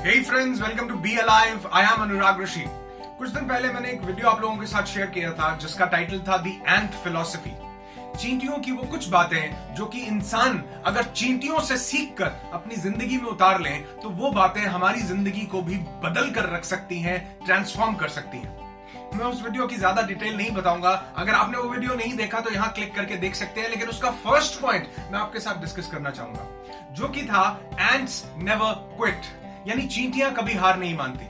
Hey friends, welcome to Be Alive. I am अनुराग ऋषि। कुछ दिन पहले मैंने एक वीडियो आप लोगों के साथ शेयर किया था जिसका टाइटल था दी एंट फिलॉसफी। चींटियों की वो कुछ बातें जो कि इंसान अगर चींटियों से सीखकर अपनी जिंदगी में उतार लें तो वो बातें हमारी जिंदगी को भी बदल कर रख सकती हैं, ट्रांसफॉर्म कर सकती हैं। मैं उस वीडियो की ज्यादा डिटेल नहीं बताऊंगा। अगर आपने वो वीडियो नहीं देखा तो यहां क्लिक करके देख सकते हैं, लेकिन उसका फर्स्ट पॉइंट मैं आपके साथ डिस्कस करना चाहूंगा जो कि था एंट्स नेवर क्विट, यानी चींटियां कभी हार नहीं मानती।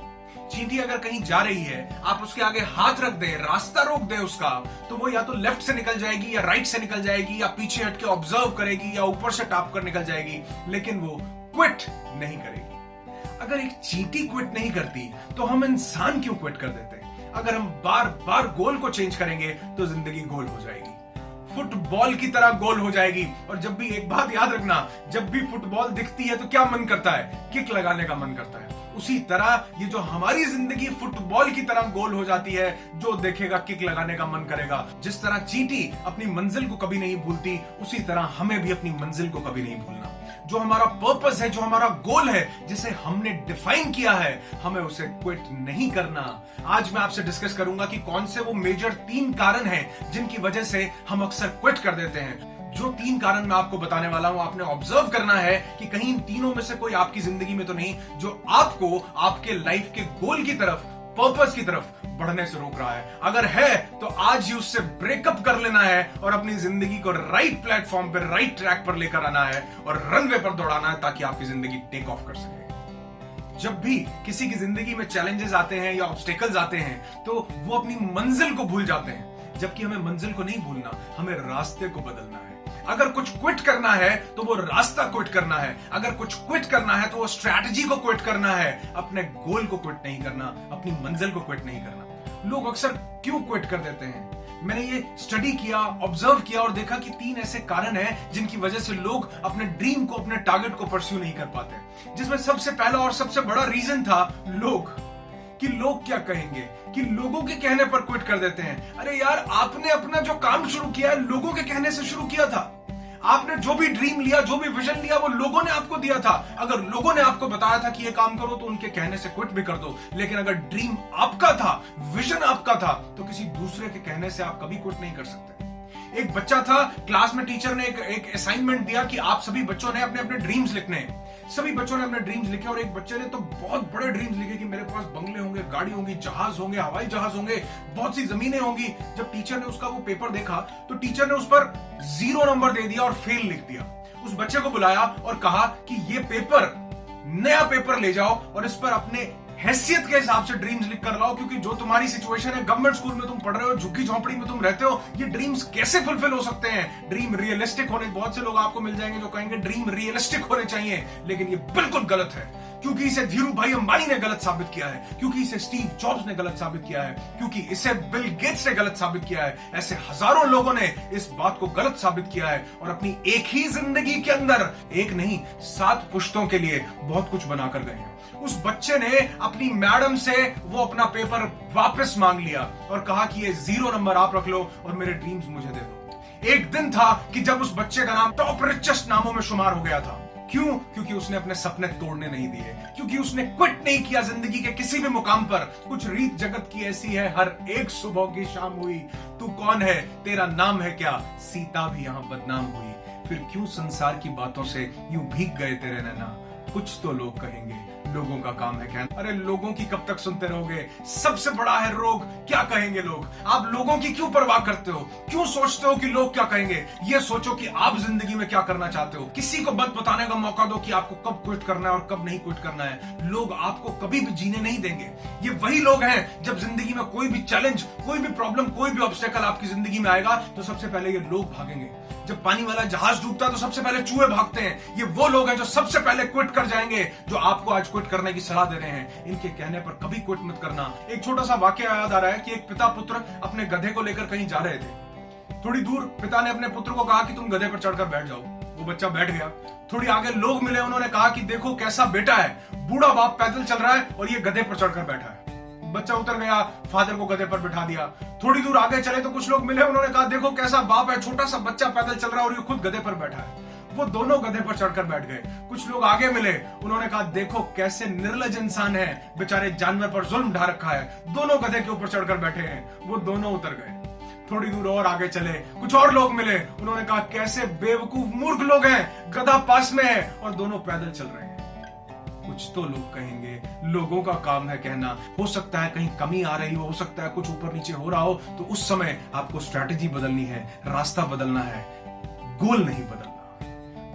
चींटी अगर कहीं जा रही है, आप उसके आगे हाथ रख दे, रास्ता रोक दे उसका, तो वो या तो लेफ्ट से निकल जाएगी या राइट से निकल जाएगी या पीछे हट के ऑब्जर्व करेगी या ऊपर से टाप कर निकल जाएगी, लेकिन वो क्विट नहीं करेगी। अगर एक चींटी क्विट नहीं करती तो हम इंसान क्यों क्विट कर देते हैं? अगर हम बार बार गोल को चेंज करेंगे तो जिंदगी गोल हो जाएगी, फुटबॉल की तरह गोल हो जाएगी। और जब भी, एक बात याद रखना, जब भी फुटबॉल दिखती है तो क्या मन करता है? किक लगाने का मन करता है। उसी तरह ये जो हमारी जिंदगी फुटबॉल की तरह गोल हो जाती है, जो देखेगा किक लगाने का मन करेगा। जिस तरह चींटी अपनी मंजिल को कभी नहीं भूलती, उसी तरह हमें भी अपनी मंजिल को कभी नहीं भूलना। जो हमारा पर्पस है, जो हमारा गोल है, जिसे हमने डिफाइन किया है, हमें उसे क्विट नहीं करना। आज मैं आपसे डिस्कस करूंगा कि कौन से वो मेजर 3 कारण हैं जिनकी वजह से हम अक्सर क्विट कर देते हैं। जो 3 कारण मैं आपको बताने वाला हूं, आपने ऑब्जर्व करना है कि कहीं इन तीनों में से कोई आपकी जिंदगी में तो नहीं जो आपको आपके लाइफ के गोल की तरफ, पर्पस की तरफ बढ़ने से रोक रहा है। अगर है तो आज ही उससे ब्रेकअप कर लेना है और अपनी जिंदगी को राइट प्लेटफॉर्म पर, राइट ट्रैक पर लेकर आना है और रनवे पर दौड़ाना है ताकि आपकी जिंदगी टेक ऑफ कर सके। जब भी किसी की जिंदगी में चैलेंजेस आते हैं या ऑब्स्टेकल्स आते हैं तो वो अपनी मंजिल को भूल जाते हैं, जबकि हमें मंजिल को नहीं भूलना, हमें रास्ते को बदलना है। अगर कुछ क्विट करना है तो वो रास्ता क्विट करना है। अगर कुछ क्विट करना है तो वो स्ट्रैटेजी को क्विट करना है, अपने गोल को क्विट नहीं करना, अपनी मंजिल को क्विट नहीं करना। लोग अक्सर क्यों क्विट कर देते हैं? मैंने ये स्टडी किया, ऑब्जर्व किया और देखा कि 3 ऐसे कारण हैं जिनकी वजह से लोग अपने ड्रीम को, अपने टारगेट को परस्यू नहीं कर पाते। जिसमें सबसे पहला और सबसे बड़ा रीजन था लोग, कि लोग क्या कहेंगे, कि लोगों के कहने पर क्विट कर देते हैं। अरे यार, आपने अपना जो काम शुरू किया है लोगों के कहने से शुरू किया था। आपने जो भी ड्रीम लिया, जो भी विजन लिया, वो लोगों ने आपको दिया था। अगर लोगों ने आपको बताया था कि ये काम करो तो उनके कहने से क्विट भी कर दो। लेकिन अगर ड्रीम आपका था, विजन आपका था, तो किसी दूसरे के कहने से आप कभी क्विट नहीं कर सकते। एक बच्चा था, क्लास में टीचर ने एक असाइनमेंट दिया कि आप सभी बच्चों ने अपने अपने ड्रीम्स लिखने हैं। सभी बच्चों ने अपने ड्रीम्स लिखे और एक बच्चे ने तो बहुत बड़े ड्रीम्स लिखे कि मेरे पास बंगले होंगे, गाड़ी होंगी, जहाज होंगे, हवाई जहाज होंगे, बहुत सी जमीनें होंगी। जब टीचर ने उसका वो पेपर देखा तो टीचर ने उस पर 0 नंबर दे दिया और फेल लिख दिया। उस बच्चे को बुलाया और कहा कि ये पेपर, नया पेपर ले जाओ और इस पर अपने हैसियत के हिसाब से ड्रीम्स लिख कर लाओ, क्योंकि जो तुम्हारी सिचुएशन है, गवर्नमेंट स्कूल में तुम पढ़ रहे हो, झुग्गी झोंपड़ी में तुम रहते हो, ये ड्रीम्स कैसे फुलफिल हो सकते हैं? ड्रीम रियलिस्टिक होने, बहुत से लोग आपको मिल जाएंगे जो कहेंगे ड्रीम रियलिस्टिक होने चाहिए, लेकिन ये बिल्कुल गलत है। क्योंकि इसे धीरू भाई अंबानी ने गलत साबित किया है, क्योंकि इसे स्टीव जॉब्स ने गलत साबित किया है, क्योंकि इसे बिल गेट्स ने गलत साबित किया है। ऐसे हजारों लोगों ने इस बात को गलत साबित किया है और अपनी एक ही जिंदगी के अंदर, एक नहीं 7 पुश्तों के लिए बहुत कुछ बनाकर गए हैं। उस बच्चे ने अपनी मैडम से वो अपना पेपर वापस मांग लिया और कहा कि ये 0 नंबर आप रख लो और मेरे ड्रीम्स मुझे दे दो। एक दिन था कि जब उस बच्चे का नाम टॉप रिचेस्ट नामों में शुमार हो गया था। क्यों? क्योंकि उसने अपने सपने तोड़ने नहीं दिए, क्योंकि उसने क्विट नहीं किया जिंदगी के किसी भी मुकाम पर। कुछ रीत जगत की ऐसी है, हर एक सुबह की शाम हुई, तू कौन है, तेरा नाम है क्या, सीता भी यहां बदनाम हुई। फिर क्यों संसार की बातों से यूं भीग गए तेरे नैना, कुछ तो लोग कहेंगे, लोगों का काम है कहना। अरे लोगों की कब तक सुनते रहोगे? सबसे बड़ा है रोग, क्या कहेंगे लोग। आप लोगों की क्यों परवाह करते हो? क्यों सोचते हो कि लोग क्या कहेंगे? ये सोचो कि आप जिंदगी में क्या करना चाहते हो। किसी को मत बताने का मौका दो कि आपको कब क्विट करना है और कब नहीं क्विट करना है। लोग आपको कभी भी जीने नहीं देंगे। ये वही लोग हैं जब जिंदगी में कोई भी चैलेंज, कोई भी प्रॉब्लम, कोई भी ऑब्स्टेकल आपकी जिंदगी में आएगा तो सबसे पहले ये लोग भागेंगे। जब पानी वाला जहाज डूबता है तो सबसे पहले चूहे भागते हैं। ये वो लोग हैं जो सबसे पहले क्विट कर जाएंगे, जो आपको आज क्विट करने की सलाह दे रहे हैं। इनके कहने पर कभी क्विट मत करना। एक छोटा सा वाकया याद आ रहा है कि एक पिता पुत्र अपने गधे को लेकर कहीं जा रहे थे। थोड़ी दूर पिता ने अपने पुत्र को कहा कि तुम गधे पर चढ़कर बैठ जाओ। वो बच्चा बैठ गया। थोड़ी आगे लोग मिले, उन्होंने कहा कि देखो कैसा बेटा है, बूढ़ा बाप पैदल चल रहा है और ये गधे पर चढ़कर बैठा है। बच्चा उतर गया, फादर को गधे पर बिठा दिया। थोड़ी दूर आगे चले तो कुछ लोग मिले, उन्होंने कहा देखो कैसा बाप है, छोटा सा बच्चा पैदल चल रहा है और ये खुद गधे पर बैठा है। वो दोनों गधे पर चढ़कर बैठ गए। कुछ लोग आगे मिले, उन्होंने कहा देखो कैसे निर्लज इंसान है, बेचारे जानवर पर जुल्म ढा रखा है, दोनों गधे के ऊपर चढ़कर बैठे हैं। वो दोनों उतर गए। थोड़ी दूर और आगे चले, कुछ और लोग मिले, उन्होंने कहा कैसे बेवकूफ मूर्ख लोग हैं, गधा पास में है और दोनों पैदल चल रहे हैं। कुछ तो लोग कहेंगे लोगों का काम है कहना, हो सकता है कहीं कमी आ रही हो सकता है कुछ ऊपर नीचे हो रहा हो, तो उस समय आपको स्ट्रैटेजी बदलनी है, रास्ता बदलना है, गोल नहीं बदलना।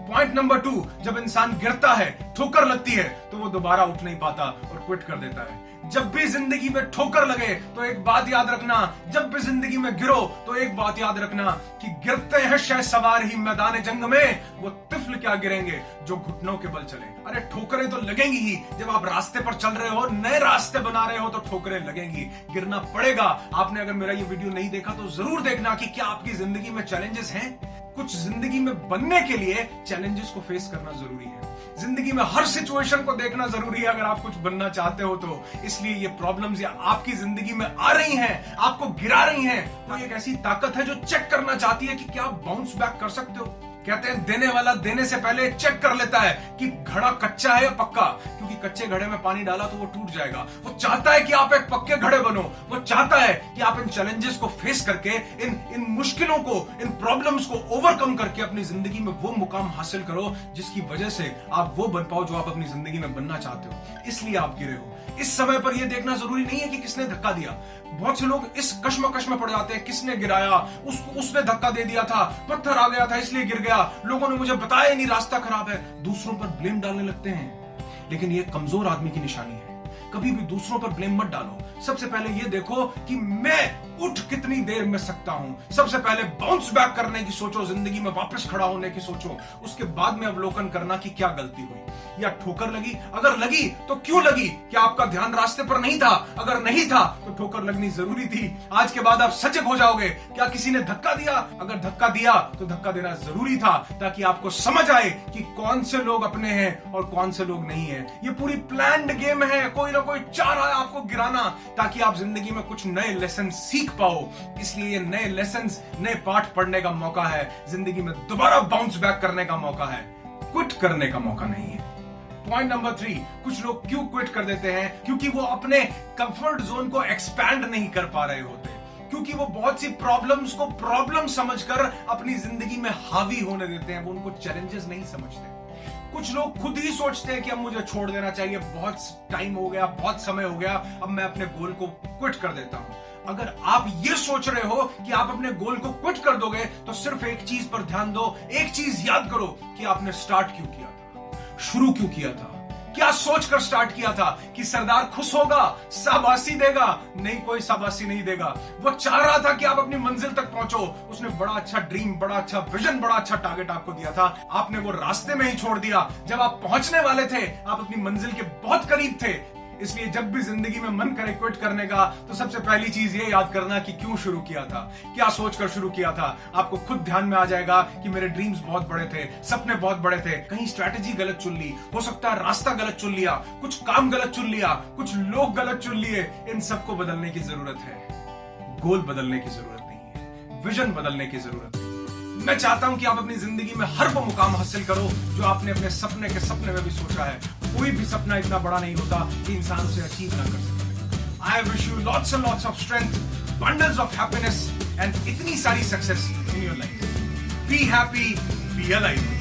पॉइंट नंबर 2, जब इंसान गिरता है, ठोकर लगती है, तो वो दोबारा उठ नहीं पाता और क्विट कर देता है। जब भी जिंदगी में ठोकर लगे तो एक बात याद रखना, जब भी जिंदगी में गिरो तो एक बात याद रखना कि गिरते हैं शह सवार ही मैदान जंग में, वो तिफल क्या गिरेंगे जो घुटनों के बल चले। अरे ठोकरें तो लगेंगी ही, जब आप रास्ते पर चल रहे हो, नए रास्ते बना रहे हो, तो ठोकरें लगेंगी, गिरना पड़ेगा। आपने अगर मेरा ये वीडियो नहीं देखा तो जरूर देखना कि क्या आपकी जिंदगी में चैलेंजेस हैं। कुछ जिंदगी में बनने के लिए चैलेंजेस को फेस करना जरूरी है। जिंदगी में हर सिचुएशन को देखना जरूरी है अगर आप कुछ बनना चाहते हो तो। इसलिए ये प्रॉब्लम्स या आपकी जिंदगी में आ रही हैं, आपको गिरा रही हैं, तो एक ऐसी ताकत है जो चेक करना चाहती है कि क्या आप बाउंस बैक कर सकते हो। कहते हैं देने वाला देने से पहले चेक कर लेता है कि घड़ा कच्चा है या पक्का, क्योंकि कच्चे घड़े में पानी डाला तो वो टूट जाएगा। वो चाहता है कि आप एक पक्के घड़े बनो, वो चाहता है कि आप इन चैलेंजेस को फेस करके, इन मुश्किलों को, इन प्रॉब्लम्स को ओवरकम करके अपनी जिंदगी में वो मुकाम हासिल करो जिसकी वजह से आप वो बन पाओ जो आप अपनी जिंदगी में बनना चाहते हो। इसलिए आप गिरे हो। इस समय पर यह देखना जरूरी नहीं है कि किसने धक्का दिया। बहुत से लोग इस कश्मकश में पड़ जाते हैं, किसने गिराया, उसने धक्का दे दिया था, पत्थर आ गया था इसलिए गिर गया, लोगों ने मुझे बताया नहीं, रास्ता खराब है, दूसरों पर ब्लेम डालने लगते हैं। लेकिन यह कमजोर आदमी की निशानी है। कभी भी दूसरों पर ब्लेम मत डालो। सबसे पहले ये देखो कि मैं उठ कितनी देर में सकता हूं। सबसे पहले बाउंस बैक करने की सोचो, जिंदगी में वापस खड़ा होने की सोचो। उसके बाद में अवलोकन करना कि क्या गलती हुई या ठोकर लगी। अगर लगी तो क्यों लगी? क्या आपका ध्यान रास्ते पर नहीं था? अगर नहीं था तो ठोकर लगनी जरूरी थी। आज के बाद आप सजग हो जाओगे। क्या किसी ने धक्का दिया? अगर धक्का दिया तो धक्का देना जरूरी था, ताकि आपको समझ आए कि कौन से लोग अपने हैं और कौन से लोग नहीं है। ये पूरी प्लान्ड गेम है। कोई ना कोई चाह रहा है आपको गिराना, ताकि आप जिंदगी में कुछ नए लेसन सीख पाओ। इसलिए ये नए लेसन्स, नए पाठ पढ़ने का मौका है। जिंदगी में दोबारा बाउंस बैक करने का मौका है, क्विट करने का मौका नहीं है। पॉइंट नंबर 3, कुछ लोग क्यों क्विट कर देते हैं? क्योंकि वो अपने कंफर्ट जोन को एक्सपैंड नहीं कर पा रहे होते, क्योंकि वो बहुत सी प्रॉब्लम्स को प्रॉब्लम समझकर अपनी जिंदगी में हावी होने देते हैं। वो उनको चैलेंजेस नहीं समझते। कुछ लोग खुद ही सोचते हैं कि अब मुझे छोड़ देना चाहिए, बहुत टाइम हो गया, बहुत समय हो गया, अब मैं अपने गोल को क्विट कर देता हूं। अगर आप ये सोच रहे हो कि आप अपने गोल को क्विट कर दोगे, तो सिर्फ एक चीज पर ध्यान दो, एक चीज याद करो कि आपने स्टार्ट क्यों किया था, शुरू क्यों किया था, क्या सोचकर स्टार्ट किया था कि सरदार खुश होगा, शाबाशी देगा? नहीं, कोई शाबाशी नहीं देगा। वो चाह रहा था कि आप अपनी मंजिल तक पहुंचो। उसने बड़ा अच्छा ड्रीम, बड़ा अच्छा विजन, बड़ा अच्छा टारगेट आपको दिया था। आपने वो रास्ते में ही छोड़ दिया। जब आप पहुंचने वाले थे, आप अपनी मंजिल के बहुत करीब थे। इसलिए जब भी जिंदगी में मन करे क्विट करने का, तो सबसे पहली चीज ये याद करना कि क्यों शुरू किया था, क्या सोचकर शुरू किया था। आपको खुद ध्यान में आ जाएगा कि मेरे ड्रीम्स बहुत बड़े थे, सपने बहुत बड़े थे, कहीं स्ट्रैटेजी गलत चुन ली, हो सकता है रास्ता गलत चुन लिया, कुछ काम गलत चुन लिया, कुछ लोग गलत चुन लिए। इन सबको बदलने की जरूरत है। गोल बदलने की जरूरत नहीं है, विजन बदलने की जरूरत है। मैं चाहता हूं कि आप अपनी जिंदगी में हर वो मुकाम हासिल करो जो आपने अपने सपने में भी सोचा है। कोई भी सपना इतना बड़ा नहीं होता कि इंसान उसे अचीव ना कर सके। I wish you lots and lots of strength, bundles of happiness and इतनी सारी success in your life. Be happy, be alive.